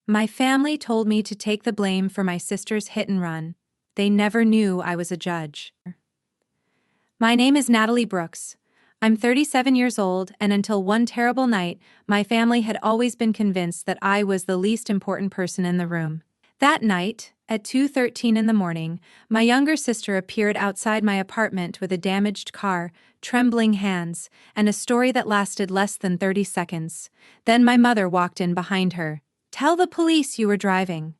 My family told me to take the blame for my sister's hit and run. They never knew I was a judge. My name is Natalie Brooks. I'm 37 years old, and until one terrible night, my family had always been convinced that I was the least important person in the room. That night, at 2:13 in the morning, my younger sister appeared outside my apartment with a damaged car, trembling hands, and a story that lasted less than 30 seconds. Then my mother walked in behind her. "Tell the police you were driving."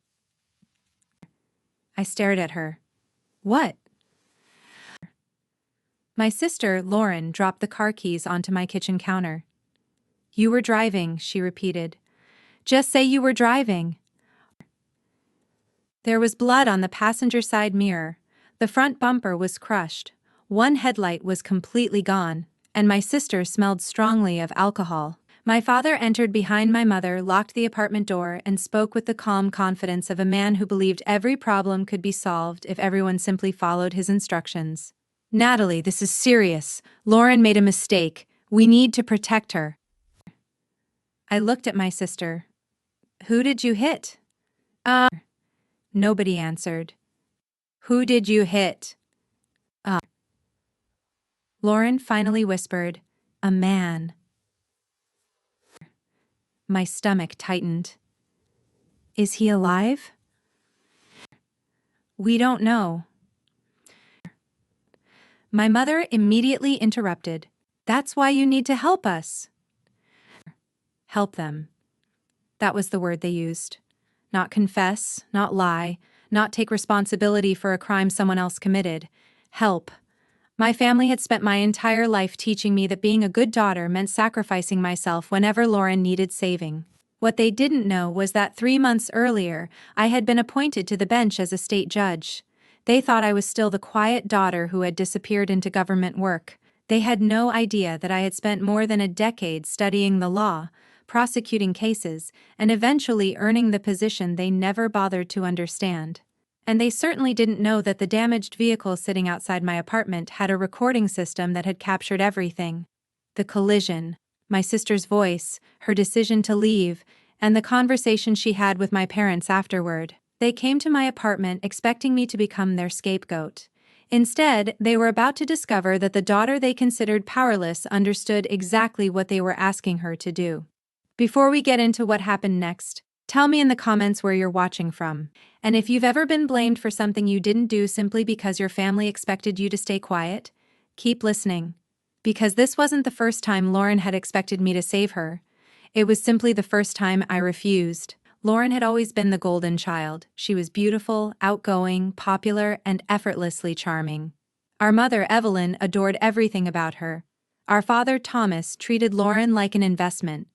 I stared at her. "What?" My sister, Lauren, dropped the car keys onto my kitchen counter. "You were driving," she repeated. "Just say you were driving." There was blood on the passenger side mirror. The front bumper was crushed. One headlight was completely gone, and my sister smelled strongly of alcohol. My father entered behind my mother, locked the apartment door, and spoke with the calm confidence of a man who believed every problem could be solved if everyone simply followed his instructions. "Natalie, this is serious. Lauren made a mistake. We need to protect her." I looked at my sister. "Who did you hit?" Nobody answered. "Who did you hit?" Lauren finally whispered, "A man." My stomach tightened. "Is he alive?" "We don't know." My mother immediately interrupted. "That's why you need to help us." Help them. That was the word they used. Not confess, not lie, not take responsibility for a crime someone else committed. Help. My family had spent my entire life teaching me that being a good daughter meant sacrificing myself whenever Lauren needed saving. What they didn't know was that 3 months earlier, I had been appointed to the bench as a state judge. They thought I was still the quiet daughter who had disappeared into government work. They had no idea that I had spent more than a decade studying the law, prosecuting cases, and eventually earning the position they never bothered to understand. And they certainly didn't know that the damaged vehicle sitting outside my apartment had a recording system that had captured everything. The collision, my sister's voice, her decision to leave, and the conversation she had with my parents afterward. They came to my apartment expecting me to become their scapegoat. Instead, they were about to discover that the daughter they considered powerless understood exactly what they were asking her to do. Before we get into what happened next, tell me in the comments where you're watching from, and if you've ever been blamed for something you didn't do simply because your family expected you to stay quiet. Keep listening. Because this wasn't the first time Lauren had expected me to save her. It was simply the first time I refused. Lauren had always been the golden child. She was beautiful, outgoing, popular, and effortlessly charming. Our mother, Evelyn, adored everything about her. Our father, Thomas, treated Lauren like an investment.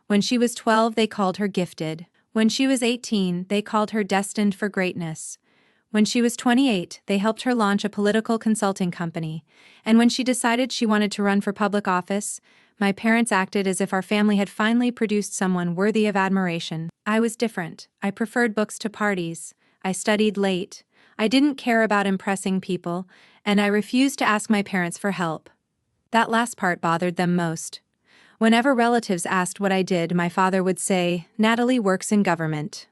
When she was 12, they called her gifted. When she was 18, they called her destined for greatness. When she was 28, they helped her launch a political consulting company. And when she decided she wanted to run for public office, my parents acted as if our family had finally produced someone worthy of admiration. I was different. I preferred books to parties. I studied late. I didn't care about impressing people, and I refused to ask my parents for help. That last part bothered them most. Whenever relatives asked what I did, my father would say, "Natalie works in government."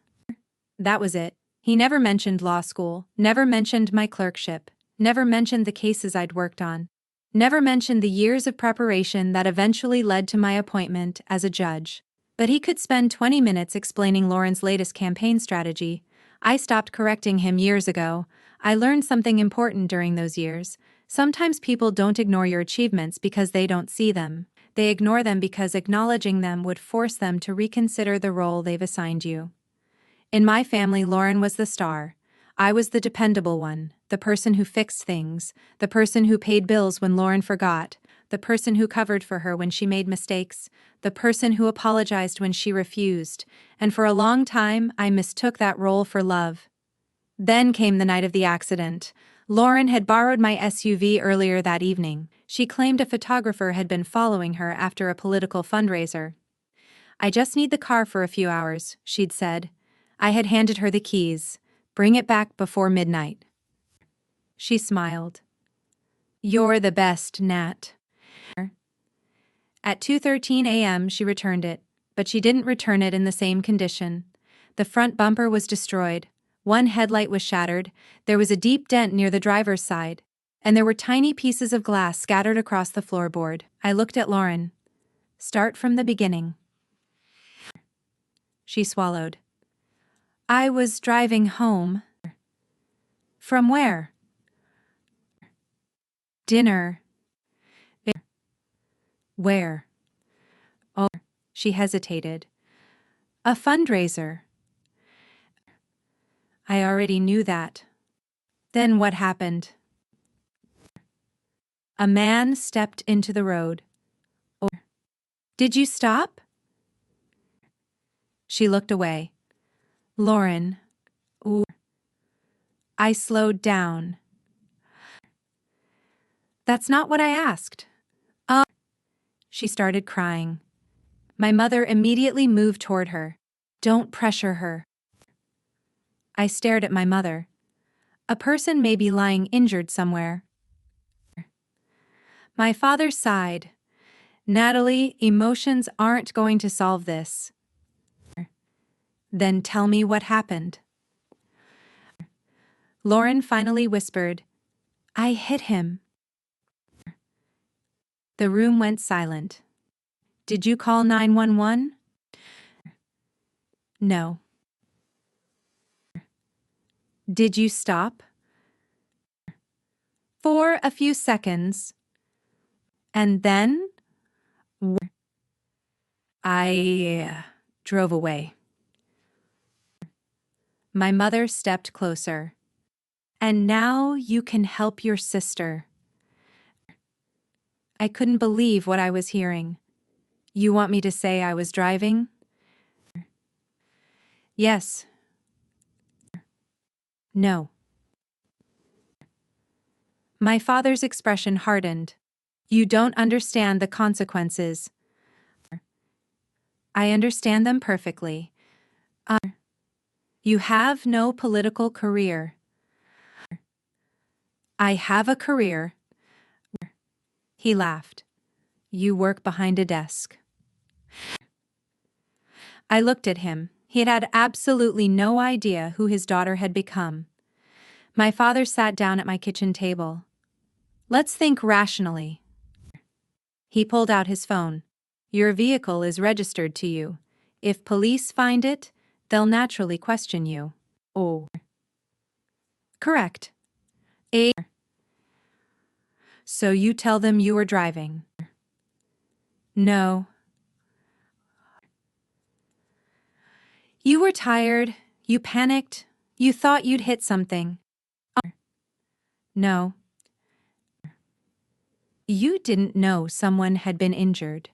That was it. He never mentioned law school, never mentioned my clerkship, never mentioned the cases I'd worked on, never mentioned the years of preparation that eventually led to my appointment as a judge. But he could spend 20 minutes explaining Lauren's latest campaign strategy. I stopped correcting him years ago. I learned something important during those years. Sometimes people don't ignore your achievements because they don't see them. They ignore them because acknowledging them would force them to reconsider the role they've assigned you. In my family, Lauren was the star. I was the dependable one, the person who fixed things, the person who paid bills when Lauren forgot, the person who covered for her when she made mistakes, the person who apologized when she refused, and for a long time I mistook that role for love. Then came the night of the accident. Lauren had borrowed my SUV earlier that evening. She claimed a photographer had been following her after a political fundraiser. "I just need the car for a few hours," she'd said. I had handed her the keys. "Bring it back before midnight." She smiled. "You're the best, Nat." At 2:13 a.m. she returned it, but she didn't return it in the same condition. The front bumper was destroyed. One headlight was shattered. There was a deep dent near the driver's side. And there were tiny pieces of glass scattered across the floorboard. I looked at Lauren. Start from the beginning. She swallowed. I was driving home. From where? Dinner. Where? Oh, she hesitated. A fundraiser. I already knew that. Then what happened? A man stepped into the road. Oh. Did you stop? She looked away. Lauren. Ooh. I slowed down. That's not what I asked. She started crying. My mother immediately moved toward her. Don't pressure her. I stared at my mother. A person may be lying injured somewhere. My father sighed. Natalie, emotions aren't going to solve this. Then tell me what happened. Lauren finally whispered, I hit him. The room went silent. Did you call 911? No. Did you stop? For a few seconds. And then? I drove away. My mother stepped closer. And now you can help your sister. I couldn't believe what I was hearing. You want me to say I was driving? Yes. No. My father's expression hardened. You don't understand the consequences. I understand them perfectly. You have no political career. I have a career. He laughed. You work behind a desk. I looked at him. He had had absolutely no idea who his daughter had become. My father sat down at my kitchen table. Let's think rationally. He pulled out his phone. Your vehicle is registered to you. If police find it, they'll naturally question you. Oh. Correct. So you tell them you were driving. No. You were tired, you panicked, you thought you'd hit something. No. You didn't know someone had been injured.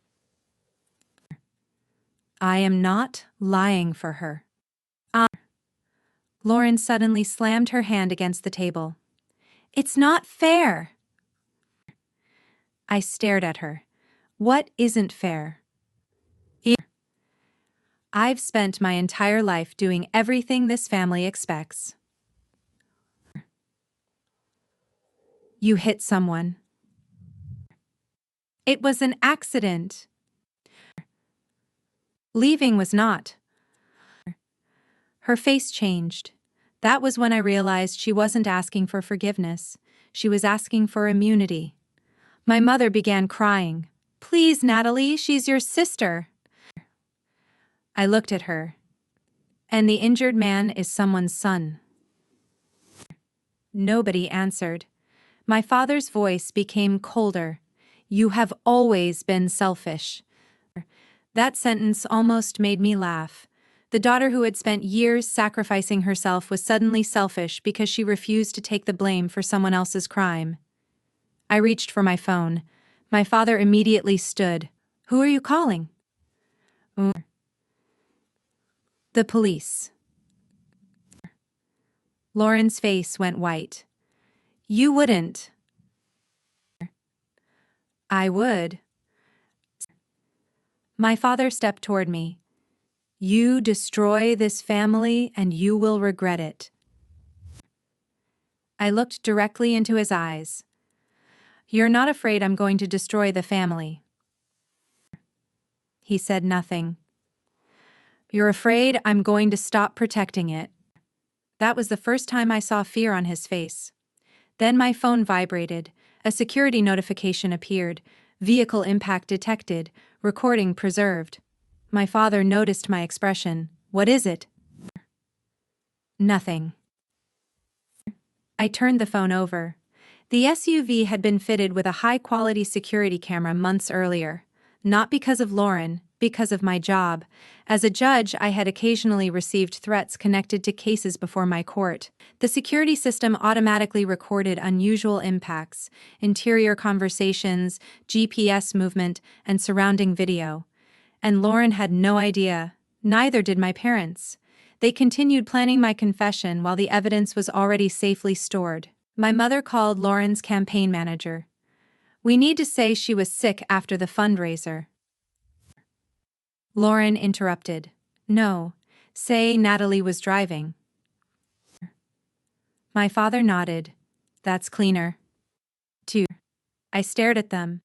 I am not lying for her. Lauren suddenly slammed her hand against the table. It's not fair. I stared at her. What isn't fair? I've spent my entire life doing everything this family expects. You hit someone. It was an accident. Leaving was not. Her face changed. That was when I realized she wasn't asking for forgiveness. She was asking for immunity. My mother began crying. Please, Natalie, she's your sister. I looked at her. And the injured man is someone's son. Nobody answered. My father's voice became colder. You have always been selfish. That sentence almost made me laugh. The daughter who had spent years sacrificing herself was suddenly selfish because she refused to take the blame for someone else's crime. I reached for my phone. My father immediately stood. Who are you calling? The police. Lauren's face went white. You wouldn't. I would. My father stepped toward me. You destroy this family and you will regret it. I looked directly into his eyes. You're not afraid I'm going to destroy the family. He said nothing. You're afraid I'm going to stop protecting it. That was the first time I saw fear on his face. Then my phone vibrated. A security notification appeared. Vehicle impact detected. Recording preserved. My father noticed my expression. What is it? Nothing. I turned the phone over. The SUV had been fitted with a high-quality security camera months earlier. Not because of Lauren, because of my job. As a judge, I had occasionally received threats connected to cases before my court. The security system automatically recorded unusual impacts, interior conversations, GPS movement, and surrounding video. And Lauren had no idea. Neither did my parents. They continued planning my confession while the evidence was already safely stored. My mother called Lauren's campaign manager. We need to say she was sick after the fundraiser. Lauren interrupted. No, say Natalie was driving. My father nodded. That's cleaner. 2. I stared at them.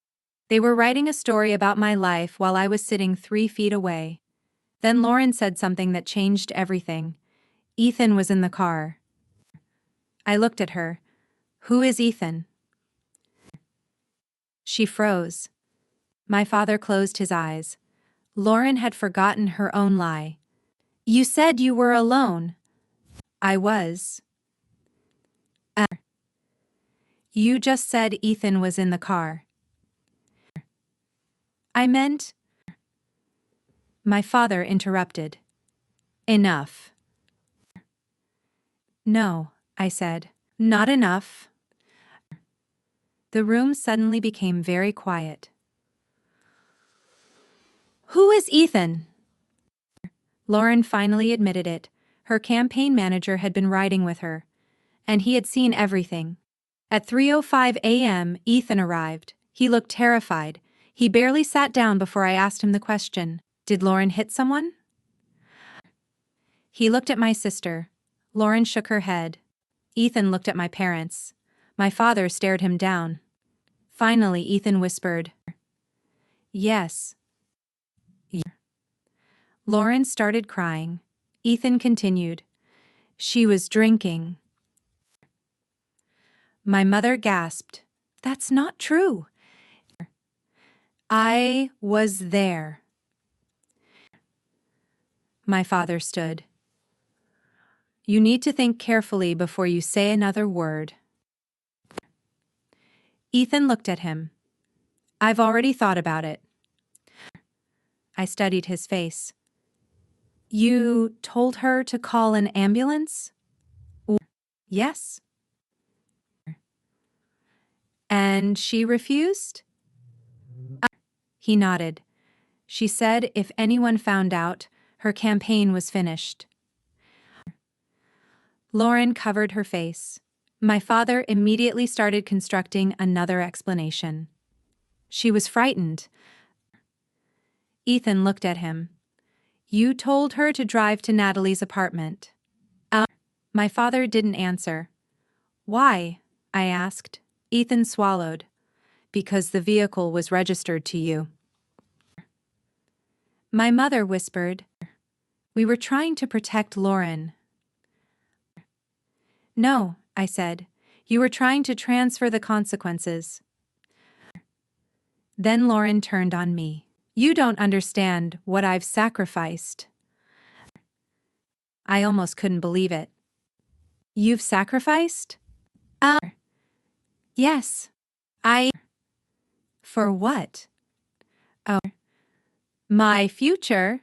They were writing a story about my life while I was sitting 3 feet away. Then Lauren said something that changed everything. Ethan was in the car. I looked at her. Who is Ethan? She froze. My father closed his eyes. Lauren had forgotten her own lie. You said you were alone. I was. You just said Ethan was in the car. I meant. My father interrupted. Enough. No, I said. Not enough. The room suddenly became very quiet. Who is Ethan? Lauren finally admitted it. Her campaign manager had been riding with her, and he had seen everything. At 3:05 a.m., Ethan arrived. He looked terrified. He barely sat down before I asked him the question, Did Lauren hit someone? He looked at my sister. Lauren shook her head. Ethan looked at my parents. My father stared him down. Finally, Ethan whispered, Yes. Lauren started crying. Ethan continued, She was drinking. My mother gasped, That's not true. I was there. My father stood. You need to think carefully before you say another word. Ethan looked at him. I've already thought about it. I studied his face. You told her to call an ambulance? Yes. And she refused? He nodded. She said if anyone found out, her campaign was finished. Lauren covered her face. My father immediately started constructing another explanation. She was frightened. Ethan looked at him. You told her to drive to Natalie's apartment. My father didn't answer. Why? I asked. Ethan swallowed. Because the vehicle was registered to you. My mother whispered. We were trying to protect Lauren. No, I said. You were trying to transfer the consequences. Then Lauren turned on me. You don't understand what I've sacrificed. I almost couldn't believe it. You've sacrificed? Yes. For what? My future?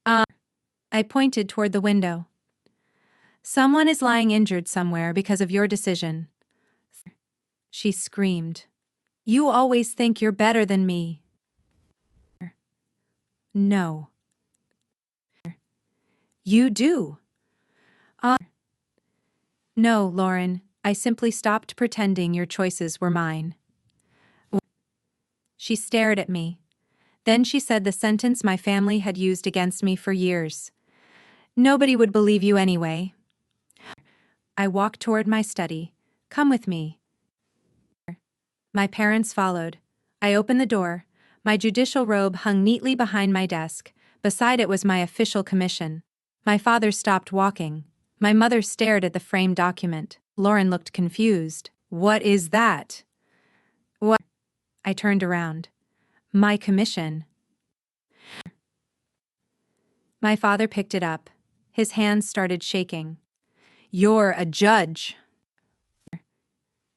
I pointed toward the window. Someone is lying injured somewhere because of your decision. She screamed. You always think you're better than me. No. You do. No, Lauren, I simply stopped pretending your choices were mine. She stared at me. Then she said the sentence my family had used against me for years. Nobody would believe you anyway. I walked toward my study. Come with me. My parents followed. I opened the door. My judicial robe hung neatly behind my desk. Beside it was my official commission. My father stopped walking. My mother stared at the framed document. Lauren looked confused. "What is that?" "What?" I turned around. "My commission." My father picked it up. His hands started shaking. "You're a judge."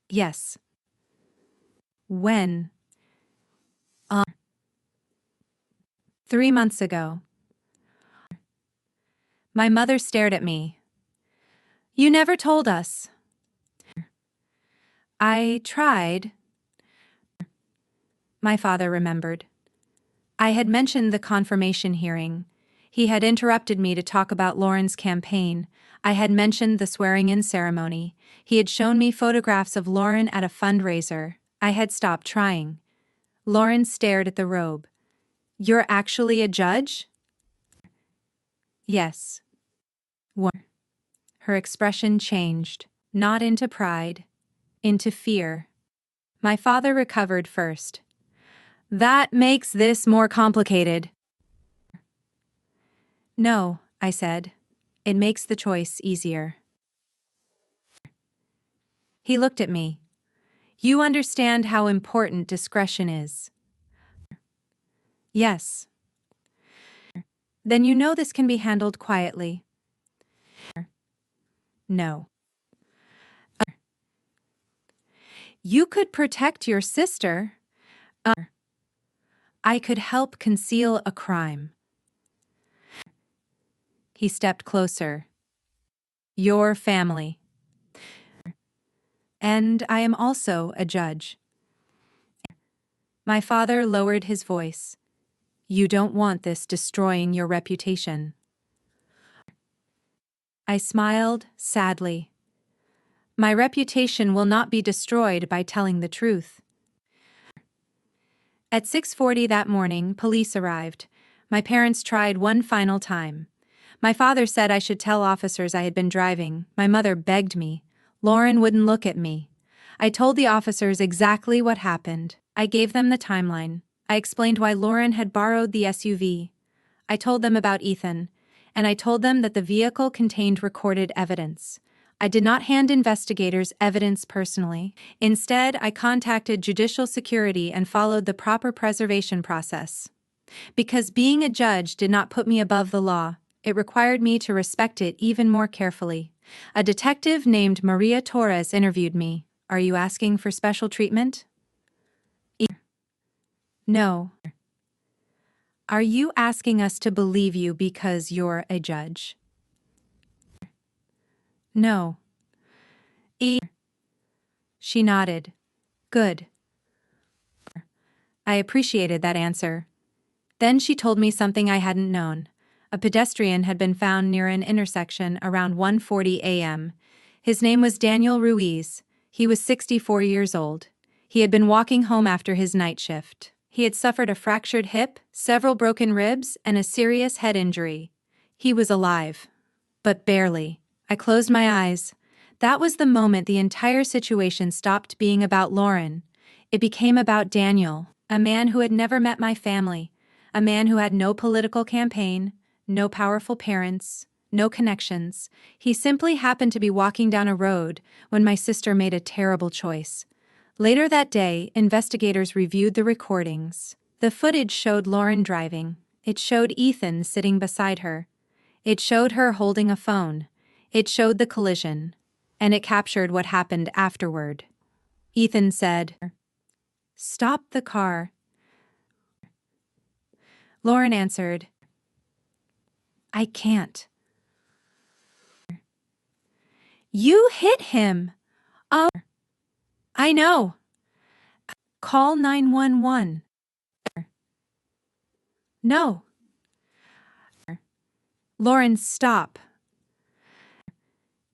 "Yes." "When?" 3 months ago." My mother stared at me. "You never told us." "I tried." My father remembered. I had mentioned the confirmation hearing. He had interrupted me to talk about Lauren's campaign. I had mentioned the swearing-in ceremony. He had shown me photographs of Lauren at a fundraiser. I had stopped trying. Lauren stared at the robe. "You're actually a judge?" "Yes." Her expression changed, not into pride, into fear. My father recovered first. "That makes this more complicated." "No," I said. "It makes the choice easier." He looked at me. "You understand how important discretion is?" "Yes." "Then you know this can be handled quietly." "No." "You could protect your sister." "I could help conceal a crime." He stepped closer. "Your family." "And I am also a judge." My father lowered his voice. "You don't want this destroying your reputation." I smiled sadly. "My reputation will not be destroyed by telling the truth." At 6:40 that morning, police arrived. My parents tried one final time. My father said I should tell officers I had been driving. My mother begged me. Lauren wouldn't look at me. I told the officers exactly what happened. I gave them the timeline. I explained why Lauren had borrowed the SUV. I told them about Ethan, and I told them that the vehicle contained recorded evidence. I did not hand investigators evidence personally. Instead, I contacted judicial security and followed the proper preservation process. Because being a judge did not put me above the law, it required me to respect it even more carefully. A detective named Maria Torres interviewed me. "Are you asking for special treatment?" "No." "Are you asking us to believe you because you're a judge?" "No." She nodded. "Good." I appreciated that answer. Then she told me something I hadn't known. A pedestrian had been found near an intersection around 1:40 a.m. His name was Daniel Ruiz. He was 64 years old. He had been walking home after his night shift. He had suffered a fractured hip, several broken ribs, and a serious head injury. He was alive. But barely. I closed my eyes. That was the moment the entire situation stopped being about Lauren. It became about Daniel, a man who had never met my family, a man who had no political campaign, no powerful parents, no connections. He simply happened to be walking down a road when my sister made a terrible choice. Later that day, investigators reviewed the recordings. The footage showed Lauren driving. It showed Ethan sitting beside her. It showed her holding a phone. It showed the collision. And it captured what happened afterward. Ethan said, "Stop the car." Lauren answered, "I can't." "You hit him." "Oh, I know." "Call 911." "No." "Lauren, stop."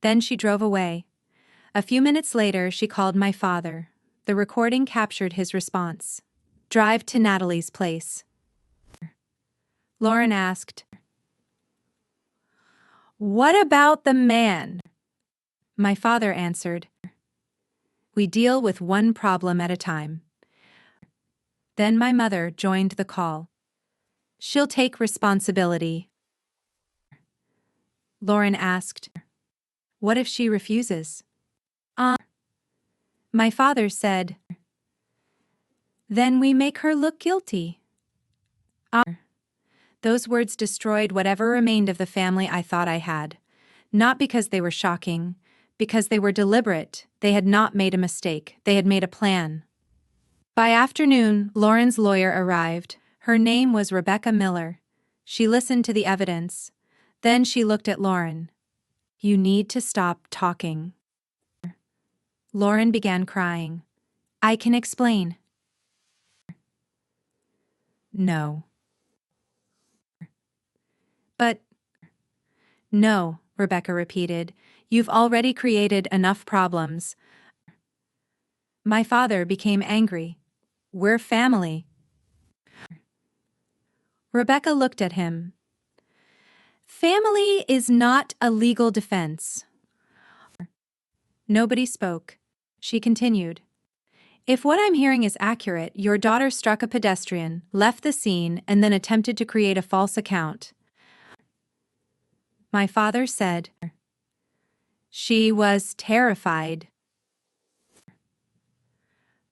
Then she drove away. A few minutes later, she called my father. The recording captured his response. "Drive to Natalie's place." Lauren asked, "What about the man?" My father answered, "We deal with one problem at a time." Then my mother joined the call. She'll take responsibility. Lauren asked, "What if she refuses?" My father said, "Then we make her look guilty." Those words destroyed whatever remained of the family I thought I had. Not because they were shocking, because they were deliberate. They had not made a mistake, they had made a plan. By afternoon, Lauren's lawyer arrived. Her name was Rebecca Miller. She listened to the evidence. Then she looked at Lauren. "You need to stop talking." Lauren began crying. "I can explain." "No." "But..." "No," Rebecca repeated. "You've already created enough problems." My father became angry. "We're family." Rebecca looked at him. "Family is not a legal defense." Nobody spoke. She continued. "If what I'm hearing is accurate, your daughter struck a pedestrian, left the scene, and then attempted to create a false account." My father said, "She was terrified."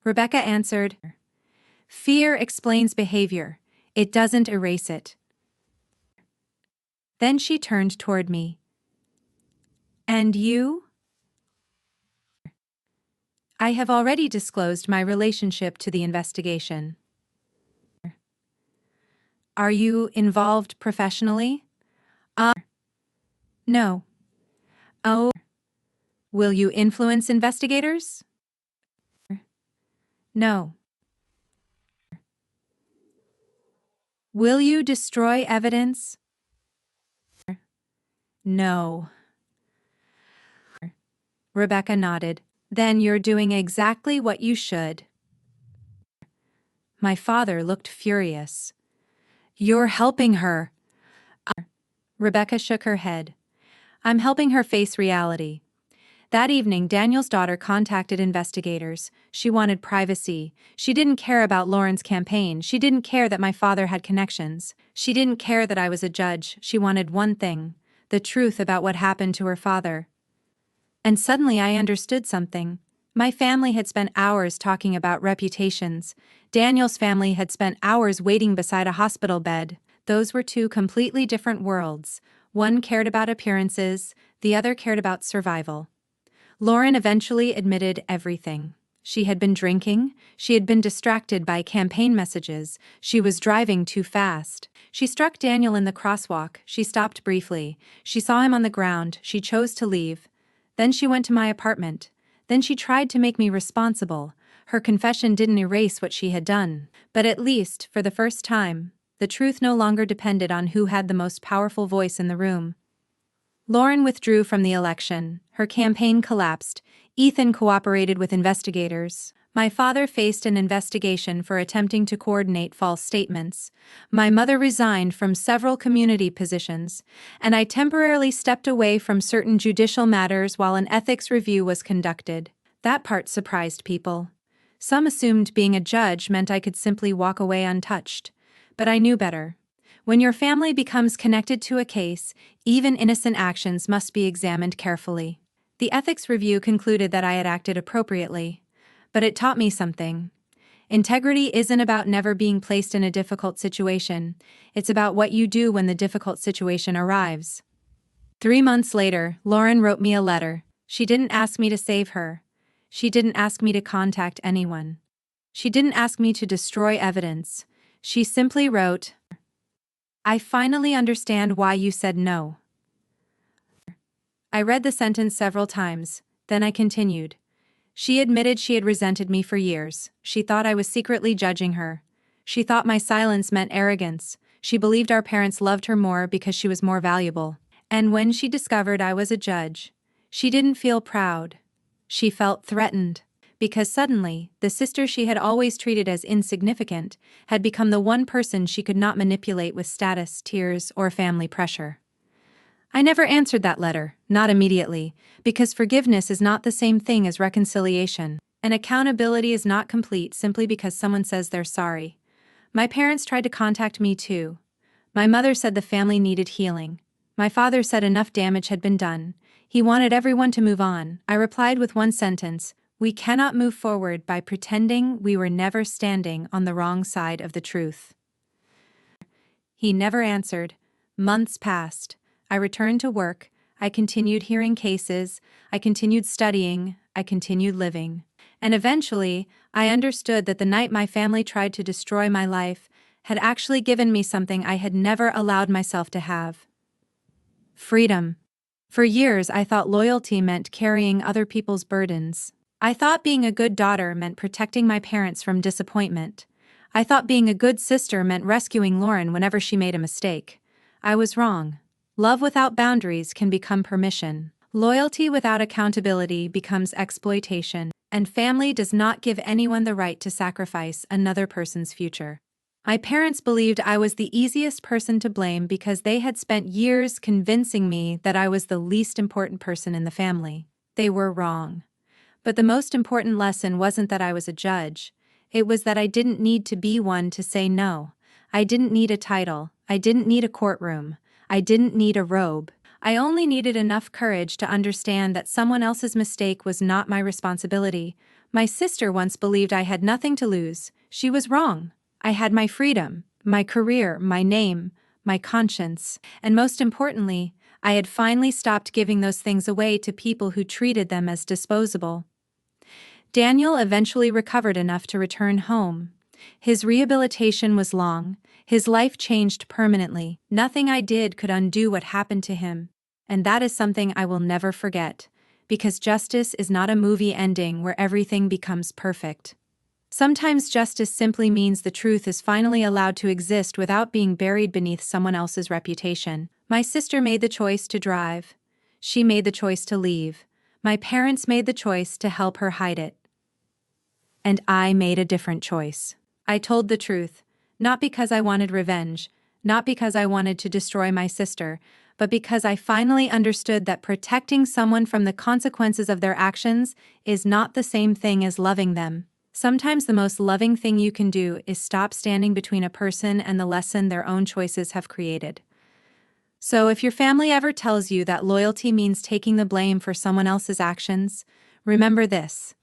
Rebecca answered, "Fear explains behavior. It doesn't erase it." Then she turned toward me. "And you?" "I have already disclosed my relationship to the investigation." "Are you involved professionally?" No." "Oh. Will you influence investigators?" "No." "Will you destroy evidence?" "No." Rebecca nodded. "Then you're doing exactly what you should." My father looked furious. "You're helping her." Rebecca shook her head. "I'm helping her face reality." That evening, Daniel's daughter contacted investigators. She wanted privacy. She didn't care about Lauren's campaign. She didn't care that my father had connections. She didn't care that I was a judge. She wanted one thing: the truth about what happened to her father. And suddenly I understood something. My family had spent hours talking about reputations. Daniel's family had spent hours waiting beside a hospital bed. Those were two completely different worlds. One cared about appearances, the other cared about survival. Lauren eventually admitted everything. She had been drinking, she had been distracted by campaign messages, she was driving too fast. She struck Daniel in the crosswalk, she stopped briefly, she saw him on the ground, she chose to leave. Then she went to my apartment. Then she tried to make me responsible. Her confession didn't erase what she had done. But at least, for the first time, the truth no longer depended on who had the most powerful voice in the room. Lauren withdrew from the election. Her campaign collapsed. Ethan cooperated with investigators. My father faced an investigation for attempting to coordinate false statements. My mother resigned from several community positions, and I temporarily stepped away from certain judicial matters while an ethics review was conducted. That part surprised people. Some assumed being a judge meant I could simply walk away untouched. But I knew better. When your family becomes connected to a case, even innocent actions must be examined carefully. The ethics review concluded that I had acted appropriately. But it taught me something. Integrity isn't about never being placed in a difficult situation. It's about what you do when the difficult situation arrives. 3 months later, Lauren wrote me a letter. She didn't ask me to save her. She didn't ask me to contact anyone. She didn't ask me to destroy evidence. She simply wrote, "I finally understand why you said no." I read the sentence several times, then I continued. She admitted she had resented me for years. She thought I was secretly judging her. She thought my silence meant arrogance. She believed our parents loved her more because she was more valuable. And when she discovered I was a judge, she didn't feel proud. She felt threatened. Because suddenly, the sister she had always treated as insignificant had become the one person she could not manipulate with status, tears, or family pressure. I never answered that letter, not immediately, because forgiveness is not the same thing as reconciliation, and accountability is not complete simply because someone says they're sorry. My parents tried to contact me too. My mother said the family needed healing. My father said enough damage had been done. He wanted everyone to move on. I replied with one sentence: we cannot move forward by pretending we were never standing on the wrong side of the truth. He never answered. Months passed. I returned to work. I continued hearing cases. I continued studying. I continued living. And eventually, I understood that the night my family tried to destroy my life had actually given me something I had never allowed myself to have: freedom. For years, I thought loyalty meant carrying other people's burdens. I thought being a good daughter meant protecting my parents from disappointment. I thought being a good sister meant rescuing Lauren whenever she made a mistake. I was wrong. Love without boundaries can become permission. Loyalty without accountability becomes exploitation. And family does not give anyone the right to sacrifice another person's future. My parents believed I was the easiest person to blame because they had spent years convincing me that I was the least important person in the family. They were wrong. But the most important lesson wasn't that I was a judge. It was that I didn't need to be one to say no. I didn't need a title. I didn't need a courtroom. I didn't need a robe. I only needed enough courage to understand that someone else's mistake was not my responsibility. My sister once believed I had nothing to lose. She was wrong. I had my freedom, my career, my name, my conscience, and most importantly, I had finally stopped giving those things away to people who treated them as disposable. Daniel eventually recovered enough to return home. His rehabilitation was long. His life changed permanently. Nothing I did could undo what happened to him. And that is something I will never forget, because justice is not a movie ending where everything becomes perfect. Sometimes justice simply means the truth is finally allowed to exist without being buried beneath someone else's reputation. My sister made the choice to drive. She made the choice to leave. My parents made the choice to help her hide it. And I made a different choice. I told the truth, not because I wanted revenge, not because I wanted to destroy my sister, but because I finally understood that protecting someone from the consequences of their actions is not the same thing as loving them. Sometimes the most loving thing you can do is stop standing between a person and the lesson their own choices have created. So if your family ever tells you that loyalty means taking the blame for someone else's actions, remember this: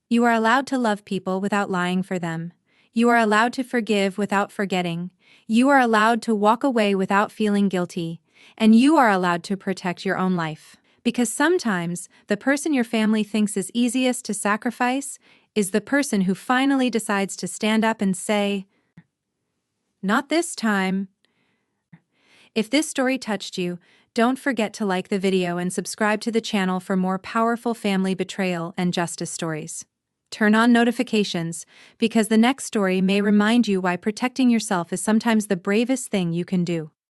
you are allowed to love people without lying for them. You are allowed to forgive without forgetting. You are allowed to walk away without feeling guilty. And you are allowed to protect your own life. Because sometimes, the person your family thinks is easiest to sacrifice is the person who finally decides to stand up and say, "Not this time." If this story touched you, don't forget to like the video and subscribe to the channel for more powerful family betrayal and justice stories. Turn on notifications, because the next story may remind you why protecting yourself is sometimes the bravest thing you can do.